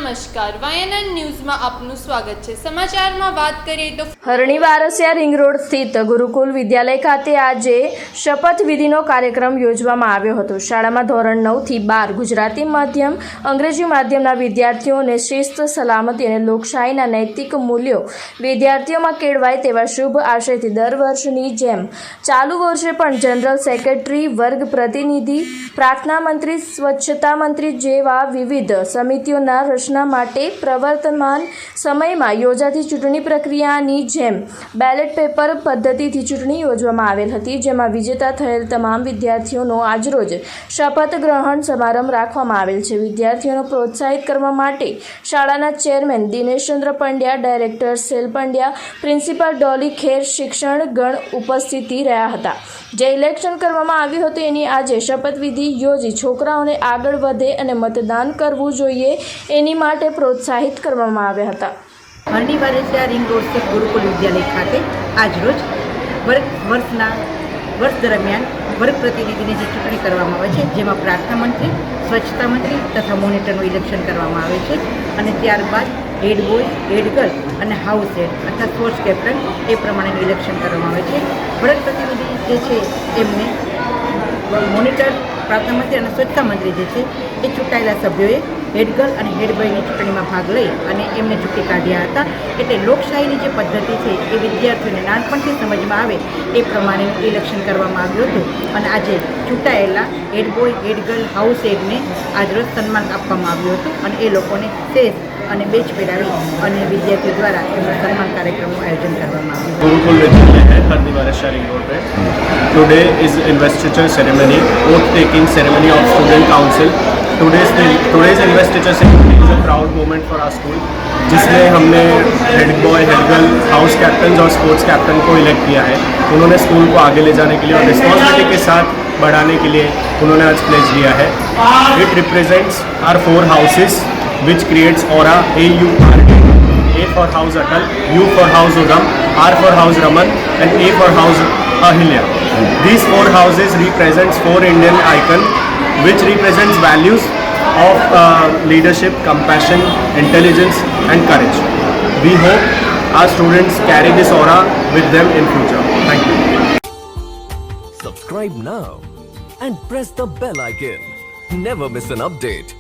નમસ્કાર, વાયએનએન ન્યૂઝમાં આપનું સ્વાગત છે। સમાચારમાં વાત કરીએ તો હરણી વારસિયા રિંગ રોડ સ્થિત ગુરુકુલ વિદ્યાલય ખાતે આજે શપથવિધિનો કાર્યક્રમ યોજવામાં આવ્યો હતો। શાળામાં ધોરણ 9 થી 12 ગુજરાતી માધ્યમ, અંગ્રેજી માધ્યમના વિદ્યાર્થીઓને શિસ્ત, સલામતી અને લોકશાહીના નૈતિક મૂલ્યો વિદ્યાર્થીઓમાં કેળવાય તેવા શુભ આશયથી દર વર્ષની જેમ ચાલુ વર્ષે પણ જનરલ સેક્રેટરી, વર્ગ પ્રતિનિધિ, પ્રાર્થના મંત્રી, સ્વચ્છતા મંત્રી જેવા વિવિધ સમિતિઓના રચના માટે પ્રવર્તમાન સમયમાં યોજાતી ચૂંટણી પ્રક્રિયાની જેમ બેલેટ પેપર પદ્ધતિથી ચૂંટણી યોજવામાં આવેલ હતી, જેમાં વિજેતા થયેલ તમામ વિદ્યાર્થીઓનો આજરોજ શપથ ગ્રહણ સમારંભ રાખવામાં આવેલ છે। વિદ્યાર્થીઓને પ્રોત્સાહિત કરવા માટે શાળાના chairman Dineshchandra Pandya, director Sel Pandya, principal Dolly Kher, શિક્ષણ ગણ ઉપસ્થિત રહ્યા હતા। જે ઇલેક્શન કરવામાં આવ્યું હતું એની આજે શપથવિધિ યોજી છોકરાઓને આગળ વધે અને મતદાન કરવું જોઈએ એની માટે પ્રોત્સાહિત કરવામાં આવ્યા હતા। હરણી વારસિયા રિંગ રોડ સ્થિત ગુરુકુલ વિદ્યાલય ખાતે આજરોજ વર્ષ દરમિયાન વર્ગ પ્રતિનિધિની જે ચૂંટણી કરવામાં આવે છે, જેમાં પ્રાર્થના મંત્રી, સ્વચ્છતા મંત્રી તથા મોનિટરનું ઇલેક્શન કરવામાં આવે છે અને ત્યારબાદ હેડ બોય, હેડ ગર્લ અને હાઉસ હેડ અથવા સ્પોર્ટ્સ કેપ્ટન એ પ્રમાણેનું ઇલેક્શન કરવામાં આવે છે। વર્ગ પ્રતિનિધિ જે છે એમને મોનિટર, પ્રાર્થના મંત્રી અને સ્વચ્છતા મંત્રી જે છે એ ચૂંટાયેલા સભ્યોએ હેડ ગર્લ અને હેડ બોયની ચૂંટણીમાં ભાગ લઈ અને એમને ચૂંટી કાઢ્યા હતા। એટલે લોકશાહીની જે પદ્ધતિ છે એ વિદ્યાર્થીઓને નાનપણથી સમજમાં આવે એ પ્રમાણેનું ઇલેક્શન કરવામાં આવ્યું હતું અને આજે ચૂંટાયેલા હેડ બોય, હેડ ગર્લ, હાઉસ હેડને આજરોજ સન્માન આપવામાં આવ્યું હતું અને એ લોકોને સેસ અને બેચ પહેરાવી અને વિદ્યાર્થીઓ દ્વારા એમના સન્માન કાર્યક્રમનું આયોજન કરવામાં આવ્યું। गुरुकुल विद्यालय है हरणी वारसिया रिंग रोड पे। Today is investiture ceremony, oath taking ceremony of student council. Today's investiture ceremony is a proud moment for our school, जिसमें हमने head boy, head girl, house captain और स्पोर्ट्स कैप्टन को इलेक्ट किया है। उन्होंने school को आगे ले जाने के लिए और रिस्पॉन्सिबिलिटी के साथ बढ़ाने के लिए उन्होंने आज प्लेज लिया है। It represents our 4 houses which creates aura AURA. A for house Atal, U for house Udam, R for house Raman and A for house Ahilya. These 4 houses represents 4 Indian icon which represents values of leadership, compassion, intelligence and courage. We hope our students carry this aura with them in future. Thank you. Subscribe now and press the bell icon. Never miss an update.